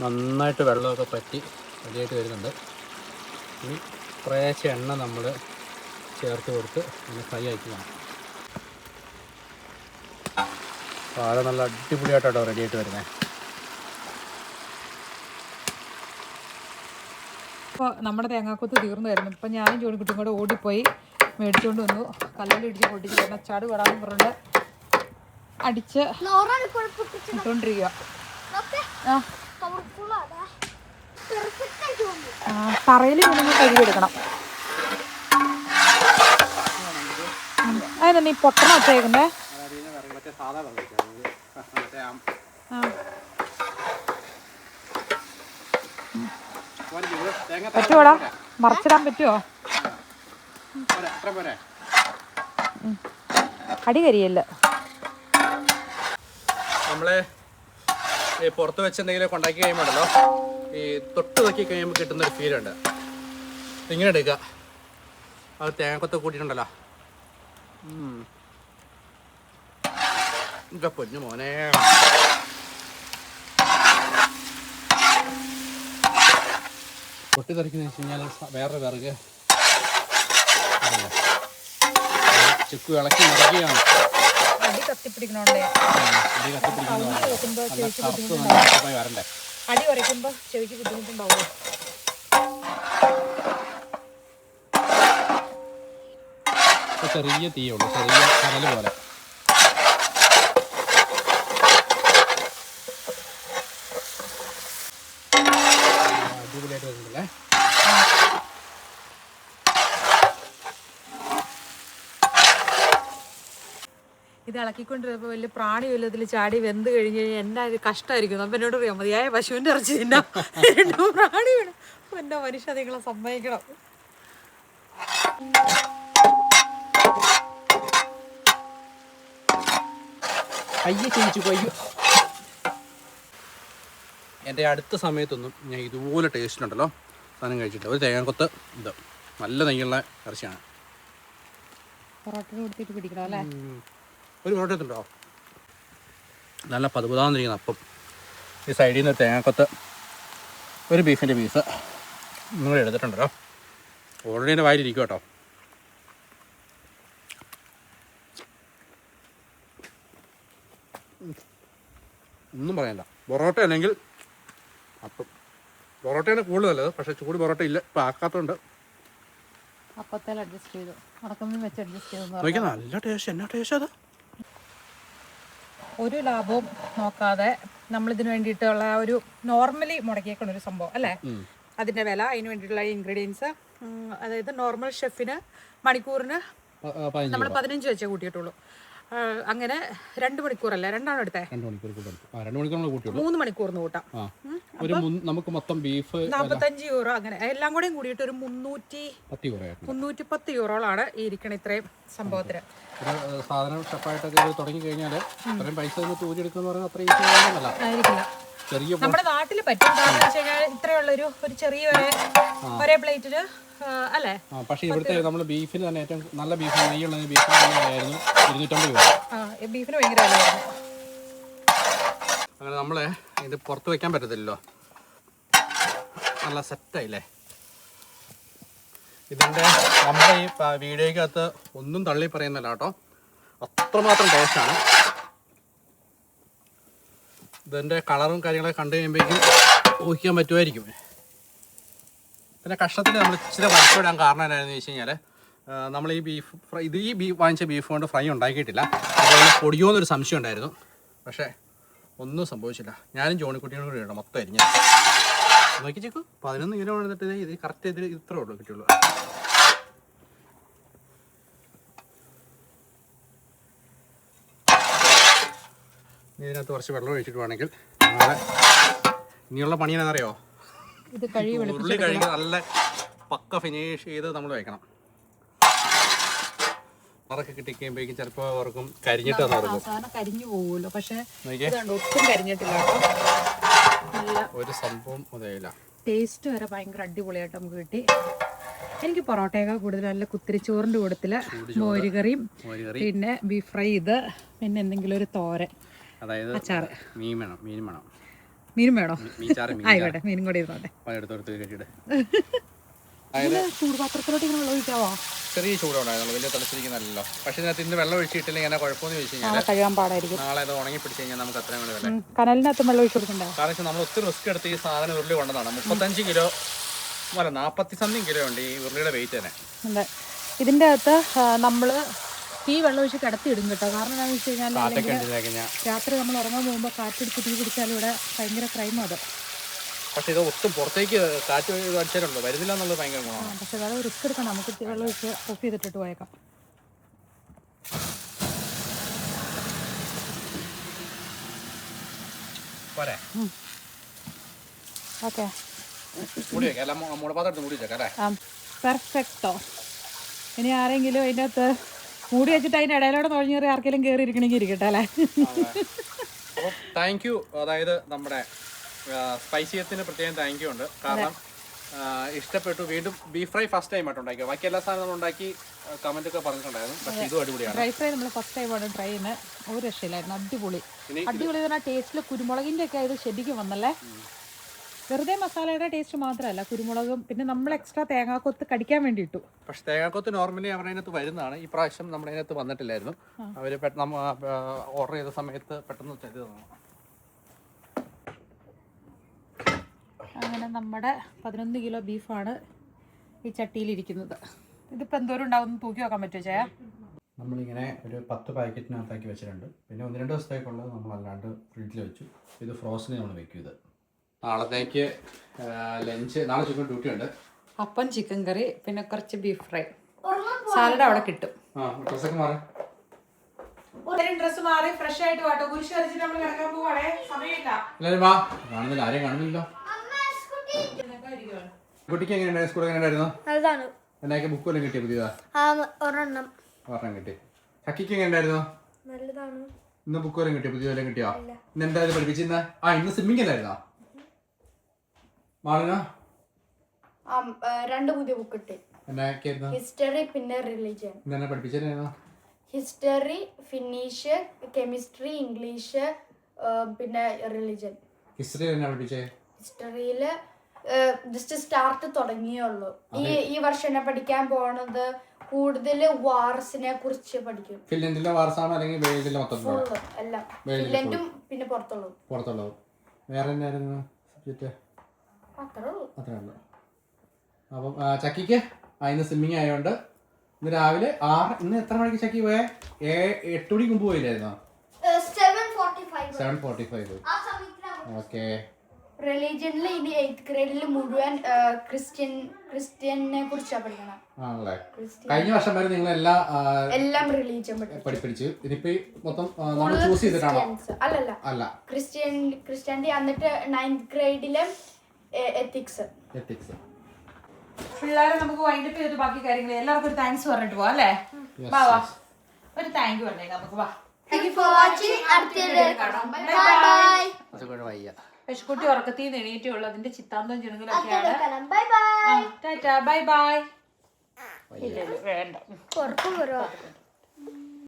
നന്നായിട്ട് വെള്ളമൊക്കെ പറ്റി റെഡിയായിട്ട് വരുന്നുണ്ട്. ഇനി കുറേശ്ശെ എണ്ണ നമ്മൾ ചേർത്ത് കൊടുത്ത് ഒന്ന് ഫ്രൈ ആക്കിയാണ്. പാല നല്ല അടിപൊളിയായിട്ടോ റെഡിയായിട്ട് വരുന്നത്. ഇപ്പോൾ നമ്മുടെ തേങ്ങാക്കൊത്ത് തീർന്നായിരുന്നു. ഇപ്പം ഞാനും ജോണിക്കുട്ടിയും കൂടെ ഓടിപ്പോയി മേടിച്ചുകൊണ്ട് വന്നു. കല്ലിൽ ഇടിച്ച് പൊട്ടിച്ച് വരുന്ന ചാട് വിടാമെന്ന് പറഞ്ഞിട്ട് അടിച്ച് ഇട്ടുകൊണ്ടിരിക്കുക. തറയിൽ കൊണ്ടൊന്ന് കഴുകിയെടുക്കണം. അതിനെന്നെ ഈ പൊട്ടണ വെച്ചേക്കുന്നേ. പറ്റുമോടാ? മറച്ചിടാൻ പറ്റുമോ? അടി കരിയല്ല. നമ്മളെ ഈ പുറത്ത് വെച്ച് എന്തെങ്കിലും ഉണ്ടാക്കി കഴിയുമ്പോഴല്ലോ ഈ തൊട്ട് നോക്കി കഴിയുമ്പോൾ കിട്ടുന്നൊരു ഫീലുണ്ട്. ഇങ്ങനെ എടുക്കുക, അത് തേങ്ങക്കൊത്ത് കൂട്ടിയിട്ടുണ്ടല്ലോ. ഇതൊക്കെ പൊന്നു മോനെ. പൊട്ടി തെറിക്കുന്ന വെച്ച് കഴിഞ്ഞാൽ വേറൊരു വിറക് ചുക്ക് ഇളക്കി നിറയ്ക്കുകയാണ്. അടി കത്തിപ്പിടിക്കണോണ്ടേ വരണ്ടേ. അടി ഉരയ്ക്കുമ്പോ ചെവിക്ക് ബുദ്ധിമുട്ടുണ്ടാവും. ചെറിയ തീയുള്ളൂ, ചെറിയ കനൽ പോലെ. അടിപൊളിയായിട്ട് വരുന്നില്ലേ? ഇത് ഇളക്കിക്കൊണ്ടിരുന്നപ്പോൾ വലിയ പ്രാണി വല്ലതിൽ ചാടി വെന്ത് കഴിഞ്ഞ് കഴിഞ്ഞാൽ എന്നാ ഒരു കഷ്ടമായിരിക്കും. അപ്പം എന്നോട് പറയാം മതിയായ പശുവിൻ്റെ ഇറച്ചി തിന്നാം, പ്രാണി വേണം. എൻ്റെ മനുഷ്യ നിങ്ങളെ സമ്മതിക്കണം. അയ്യ ചോദിച്ചു കൊയ്യോ. എൻ്റെ അടുത്ത സമയത്തൊന്നും ഞാൻ ഇതുപോലെ ടേസ്റ്റ് ഉണ്ടല്ലോ സാധനം കഴിച്ചിട്ട്. ഒരു തേങ്ങക്കൊത്ത് ഇത് നല്ല നെയ്യുള്ള ഇറച്ചിയാണ്. പൊറോട്ട കൊടുത്തിട്ട് പിടിക്കണം അല്ലേ? ഒരു പൊറോട്ട എത്തുണ്ടോ? നല്ല പതുപതാന്നിരിക്കുന്ന അപ്പം. ഈ സൈഡിൽ നിന്ന് തേങ്ങക്കൊത്ത് ഒരു ബീഫിൻ്റെ പീസ് നിങ്ങൾ എടുത്തിട്ടുണ്ടല്ലോ. ഓൾറെഡി എൻ്റെ വായിലിരിക്കും കേട്ടോ. ഒന്നും പറയണ്ട. പൊറോട്ട അല്ലെങ്കിൽ അപ്പം. പൊറോട്ടയാണ് കൂടുതലത്, പക്ഷേ ചൂട് പൊറോട്ട ഇല്ല, ഇപ്പം ആക്കാത്തതുകൊണ്ട് അപ്പത്തേൽ അഡ്ജസ്റ്റ് ചെയ്തു, ഉണക്കമീൻ വെച്ച് അഡ്ജസ്റ്റ് ചെയ്തു. നോക്കിയാൽ നല്ല ടേസ്റ്റ്. എന്നാ ടേസ്റ്റ് അത്. ഒരു ലാഭവും നോക്കാതെ നമ്മളിതിന് വേണ്ടിയിട്ടുള്ള ഒരു നോർമലി മുടക്കിയേക്കുന്ന ഒരു സംഭവം അല്ലേ? അതിൻ്റെ വില, അതിന് വേണ്ടിയിട്ടുള്ള ഇൻഗ്രീഡിയൻസ്, അതായത് നോർമൽ ഷെഫിന് മണിക്കൂറിന് നമ്മൾ 15 വെച്ചേ കൂട്ടിയിട്ടുള്ളൂ. അങ്ങനെ 2 മണിക്കൂറല്ല, 2 ആണോ എടുത്തേ? 2 മണിക്കൂർ 2 മണിക്കൂർ കൂട്ടിയുള്ളൂ. 3 മണിക്കൂറിന് കൂട്ടാം. നമുക്ക് മൊത്തം ബീഫ് 45 യൂറോ, അങ്ങനെ എല്ലാം കൂടെയും കൂടിയിട്ട് ഒരു 310 യൂറോളാണ് ഈ ഇരിക്കണ ഇത്രയും സംഭവത്തിന്. സാധനം ഷെഫായിട്ടൊക്കെ തുടങ്ങി കഴിഞ്ഞാൽ അത്രയും പൈസ തൂരിയെടുക്കുന്ന പറഞ്ഞാൽ അത്ര ഈസി ആയിരിക്കില്ല. ചെറിയ നമ്മുടെ നാട്ടിൽ പറ്റും. കാരണം വെച്ച് കഴിഞ്ഞാൽ ഇത്രയുള്ളൊരു ചെറിയ ഒരേ പ്ലേറ്റിന് അല്ലേ? പക്ഷേ ഇവിടുത്തെ നമ്മൾ ബീഫിന് തന്നെ ഏറ്റവും നല്ല ബീഫ് നെയ്യുള്ള ബീഫിന് തന്നെയായിരുന്നു 250 രൂപ. ബീഫിന് ഭയങ്കര വിലയായിരുന്നു. അങ്ങനെ നമ്മളെ ഇത് പുറത്ത് വെക്കാൻ പറ്റത്തില്ലല്ലോ, നല്ല സെറ്റായില്ലേ. ഇതിൻ്റെ നമ്മുടെ ഈ വീഡിയോയ്ക്കകത്ത് ഒന്നും തള്ളി പറയുന്നില്ല കേട്ടോ, അത്രമാത്രം ടേസ്റ്റാണ്. ഇതിൻ്റെ കളറും കാര്യങ്ങളൊക്കെ കണ്ടു കഴിയുമ്പോഴേക്കും ഊഹിക്കാൻ പറ്റുമായിരിക്കും. പിന്നെ കഷ്ണത്തിന് നമ്മൾ ഇച്ചിരി വറുത്തിടാൻ കാരണം എന്നായിരുന്നു വെച്ച് കഴിഞ്ഞാൽ നമ്മൾ ഈ ബീഫ് ഫ്രൈ വാങ്ങിച്ച ബീഫ് കൊണ്ട് ഫ്രൈ ഉണ്ടാക്കിയിട്ടില്ല. അതുപോലെ പൊടിയോന്നൊരു സംശയം ഉണ്ടായിരുന്നു, പക്ഷേ ഒന്നും സംഭവിച്ചില്ല. ഞാനും ജോണിക്കുട്ടിയോട് കൂടി ഇടണം മൊത്തം അരിഞ്ഞ നോക്കി ചെക്കു 11 കിലോ വന്നിട്ട് ഇത് കറക്റ്റ് ഇതിൽ ഇത്രേ ഉള്ളൂ കിട്ടുള്ളൂ. ഇതിനകത്ത് കുറച്ച് വെള്ളം ഒഴിച്ചിട്ട് വേണമെങ്കിൽ നാളെ ഇനിയുള്ള പണി എന്നറിയോ, ഇത് കഴുകി ഉരുളി കഴുകി നല്ല പക്ക ഫിനിഷ് ചെയ്ത് നമ്മൾ വെക്കണം. അറൊക്കെ കിട്ടിക്കുമ്പോഴേക്കും ചിലപ്പോൾ അവർക്കും കരിഞ്ഞിട്ട് തുടങ്ങും. സാധനം കരിഞ്ഞു പോകുമല്ലോ, പക്ഷെ നോക്കിയേ, ഒട്ടും കരിഞ്ഞിട്ടില്ല കേട്ടോ. നല്ല ഒരു സംഭവം അതേല. ടേസ്റ്റ് വരെ ഭയങ്കര അടിപൊളിയായിട്ട് നമുക്ക് കിട്ടി. എനിക്ക് പൊറോട്ടയൊക്കെ കൂടുതൽ നല്ല കുത്തിരിച്ചോറിൻ്റെ കൂട്ടത്തിൽ മോരുകറിയും പിന്നെ ബീഫ് ഫ്രൈ ഇത് പിന്നെ എന്തെങ്കിലും ഒരു തോരൻ, അതായത് അച്ചാറ്, മീൻ വേണം, മീൻ വേണം, മീനും വേണോ? മീൻചാറ്, ആയിക്കോട്ടെ, മീനും കൂടി ഇരുന്നോട്ടെ. എടുത്തെടുത്ത് കഴിച്ചിട്ട് ചൂടുപാത്രത്തിലോട്ട് ഇങ്ങനെ വെള്ളം ഒഴിക്കാവോ? ചെറിയ ചൂടുണ്ടായിരുന്നു, വലിയ തിളച്ചിരിക്കുന്നല്ലോ. പക്ഷെ ഇതിനകത്ത് ഇന്ന് വെള്ളം ഒഴിച്ചിട്ടില്ലെങ്കിൽ അങ്ങനെ കുഴപ്പമെന്ന് ചോദിച്ചു കഴിഞ്ഞാൽ കഴുകാൻ പാടായിരിക്കും. നാളെ അത് ഉണങ്ങി പിടിച്ച് കഴിഞ്ഞാൽ നമുക്ക് അത്രയും കൂടെ വില. കനലിനകത്ത് വെള്ളം ഒഴിച്ചു കൊടുക്കണ്ടേ? കാരണം നമ്മൾ ഒത്തിരി റിസ്ക് എടുത്ത് ഈ സാധനം ഉരുളി കൊണ്ടതാണ്. 35 കിലോ അല്ല 40 സംതിങ് കിലോ ഉണ്ട് ഈ ഉരുളിയുടെ വെയിറ്റ് തന്നെ. അതെ, ഇതിൻ്റെ അകത്ത് നമ്മൾ തീ വെള്ളം ഒഴിച്ച് കിടത്തിയിടും കേട്ടോ. കാരണം എന്താണെന്ന് വെച്ച് കഴിഞ്ഞാൽ രാത്രി നമ്മൾ ഉറങ്ങാൻ പോകുമ്പോൾ കാറ്റടിച്ച് തീ പിടിച്ചാൽ ഇവിടെ ഭയങ്കര ക്രൈമാണ് അത്. പക്ഷെ ഇത് ഒട്ടും പുറത്തേക്ക് കാറ്റ് അടിച്ചാലുണ്ടോ വരുന്നില്ല എന്നുള്ളത് ഭയങ്കര ഗുണമാണ്. പക്ഷെ അത് റിസ്ക് എടുക്കണം, നമുക്ക് വെള്ളം ഒഴിച്ച് ഓഫ് ചെയ്തിട്ടിട്ട് പോയേക്കാം. പോരെ, ഓക്കെ, മൂടി വെക്കാം. എല്ലാം മുളപാത്രം എടുത്ത് മൂടി വെച്ചേക്കാം അല്ലേ? പെർഫെക്റ്റോ. ഇനി ആരെങ്കിലും അതിൻ്റെ അകത്ത് മൂടി വെച്ചിട്ട് അതിൻ്റെ ഇടയിലൂടെ നുഴഞ്ഞു കയറി ആർക്കെങ്കിലും കയറി ഇരിക്കണമെങ്കിൽ ഇരിക്കട്ടെ അല്ലേ? അപ്പം താങ്ക് യു. അതായത് നമ്മുടെ സ്പൈസിയത്തിന് പ്രത്യേകം താങ്ക് യു ഉണ്ട്. കാരണം ഇഷ്ടപ്പെട്ടു. വീണ്ടും ബീഫ് ഫ്രൈ ഫസ്റ്റ് ടൈം ആയിട്ട് ഉണ്ടാക്കി. ബാക്കി എല്ലാ സാധനങ്ങളും ഉണ്ടാക്കി കമന്റ് ഒക്കെ പറഞ്ഞിട്ടുണ്ടായിരുന്നു. പക്ഷേ ഇതും അടിപൊളിയാണ്. ഡ്രൈ ഫ്രൈ നമ്മൾ ഫസ്റ്റ് ടൈമാണ് ട്രൈ ചെയ്യുന്നത്. ഒരു രക്ഷയില്ലായിരുന്നു, അടിപൊളി. അടിപൊളി പറഞ്ഞാൽ ടേസ്റ്റിൽ കുരുമുളകിൻ്റെ ഒക്കെ ഇത് ശരിക്കും വന്നല്ലേ. വെറുതെ മസാലയുടെ ടേസ്റ്റ് മാത്രമല്ല, കുരുമുളകും പിന്നെ നമ്മൾ എക്സ്ട്രാ തേങ്ങാക്കൊത്ത് കടിക്കാൻ വേണ്ടി ഇട്ടു. പക്ഷെ തേങ്ങാക്കൊത്ത് നോർമലി അവരതിനകത്ത് വരുന്നതാണ്. ഈ പ്രാവശ്യം നമ്മുടെ അതിനകത്ത് വന്നിട്ടില്ലായിരുന്നു. അവർ ഓർഡർ ചെയ്ത സമയത്ത് പെട്ടെന്ന് ചെയ്ത് തന്നു. അങ്ങനെ നമ്മുടെ 11 കിലോ ബീഫാണ് ഈ ചട്ടിയിലിരിക്കുന്നത്. ഇതിപ്പോൾ എന്തോരം ഉണ്ടാവും തൂക്കി വെക്കാൻ പറ്റുമോ ചേ? നമ്മളിങ്ങനെ ഒരു 10 പാക്കറ്റിനകത്താക്കി വെച്ചിട്ടുണ്ട്. പിന്നെ 1-2 ദിവസത്തേക്കുള്ളത് നമ്മളല്ലാണ്ട് ഫ്രിഡ്ജിൽ വെച്ചു. ഇത് ഫ്രോസന് നമ്മൾ വെക്കും. ഇത് നാളത്തേക്ക് ലഞ്ച്, നാളെ ചിക്കൻ ഡ്യൂട്ടി ഉണ്ട്. അപ്പം ചിക്കൻ കറി പിന്നെ കുറച്ച് ബീഫ് ഫ്രൈ, സാലഡ് അവിടെ കിട്ടും. ഡ്രസ്സൊക്കെ മാറി ഡ്രസ്സ് മാറി ഫ്രഷ് ആയിട്ട് വാട്ടോ. കുരിശ് വരച്ചിട്ട് നമ്മൾ കിടക്കാൻ പോവാണേ, സമയമില്ല. എല്ലാവരും വാ. കാണുന്നില്ല, ആരെയും കാണുന്നില്ലല്ലോ. കുട്ടിക്ക് എങ്ങനെയുണ്ടായിരുന്നു? സ്കൂൾ എങ്ങനെയുണ്ടായിരുന്നു? നല്ലതാണ്. എന്നൊക്കെ ബുക്ക് വല്ലതും കിട്ടിയോ? പുതിയതാ ഒരെണ്ണം കിട്ടി. ചക്കിക്ക് എങ്ങനെയുണ്ടായിരുന്നു? നല്ലതാണ്. ഇന്ന് ബുക്ക് വല്ലതും കിട്ടിയോ? പുതിയ വല്ലതും കിട്ടിയോ? ഇന്ന് എന്തായാലും പഠിപ്പിച്ചിരുന്ന? ഇന്ന് സ്വിമ്മിങ് അല്ലായിരുന്നോ മാളിന? 2 പുതിയ ബുക്ക് കിട്ടി. എന്നൊക്കെയായിരുന്നു? ഹിസ്റ്ററി പിന്നെ റിലിജിയൻ. ഇന്നെ പഠിപ്പിച്ചിരുന്നോ? ഹിസ്റ്ററി, ഫിനിഷ്, കെമിസ്ട്രി, ഇംഗ്ലീഷ് പിന്നെ റിലിജിയൻ. ഹിസ്റ്ററി തന്നെ പഠിപ്പിച്ചേ? ഹിസ്റ്ററിയില് ജസ്റ്റ് സ്റ്റാർട്ട് തുടങ്ങിയുള്ളൂ. ഈ വർഷം പഠിക്കാൻ പോണത് കൂടുതൽ വാർസിനെ കുറിച്ച് പഠിക്കും. ഫിൻലൻഡിലെ വാർസാണോ അല്ലെങ്കിൽ വേൾഡിലെ മൊത്തത്തിലുള്ള? എല്ലാം ഫിൻലൻഡും പിന്നെ പുറത്തുള്ളത്. വേറെ എന്നായിരുന്നു സബ്ജക്റ്റ്? അത്രേ ഉള്ളൂ. അപ്പം ചക്കിക്ക് ഇന്ന് സ്വിമ്മിങ് ആയതുകൊണ്ട് ഇന്ന് രാവിലെ 6, ഇന്ന് എത്ര മണിക്ക് ചക്കി പോയേ? 8 മണിക്ക് മുമ്പ് പോയില്ലായിരുന്നോ? 7:45. ഓക്കെ. റിലീജിയനിൽ ഇനി 8th ഗ്രേഡിൽ മുഴുവൻ ക്രിസ്ത്യനെ കുറിച്ചാണ് പഠിക്കണം. ആണല്ലേ. കഴിഞ്ഞ വർഷം വരെ നിങ്ങൾ എല്ലാം റിലീജിയൻ പഠിപ്പിച്ചു. ഇനിയിപ്പോ മൊത്തം നമ്മൾ ചൂസ് ചെയ്തിട്ടാണോ? അല്ല, ക്രിസ്ത്യാനിറ്റി. എന്നിട്ട് 9th ഗ്രേഡില് എത്തിക്സ്. പിള്ളേരെ നമുക്ക് വൈൻഡപ്പ് ചെയ്തിട്ട് ബാക്കി കാര്യങ്ങൾ എല്ലാവർക്കും ഒരു താങ്ക്സ് പറഞ്ഞിട്ട് പോവാം അല്ലേ? വാ ഒരു താങ്ക് യു പറഞ്ഞേക്കാം നമുക്ക്. വാ, താങ്ക് യു ഫോർ വാച്ചിങ്. അടുത്ത വീഡിയോയിൽ കാണാം. ബൈ. പശുക്കുട്ടി ഉറക്കത്തിൽ നിന്ന് എണീറ്റുള്ളൂ. അതിന്റെ ചിത്താന്തം ചിണുങ്ങലൊക്കെയാണ്. Bye bye. Tata, bye bye. ഇല്ല വേണ്ട.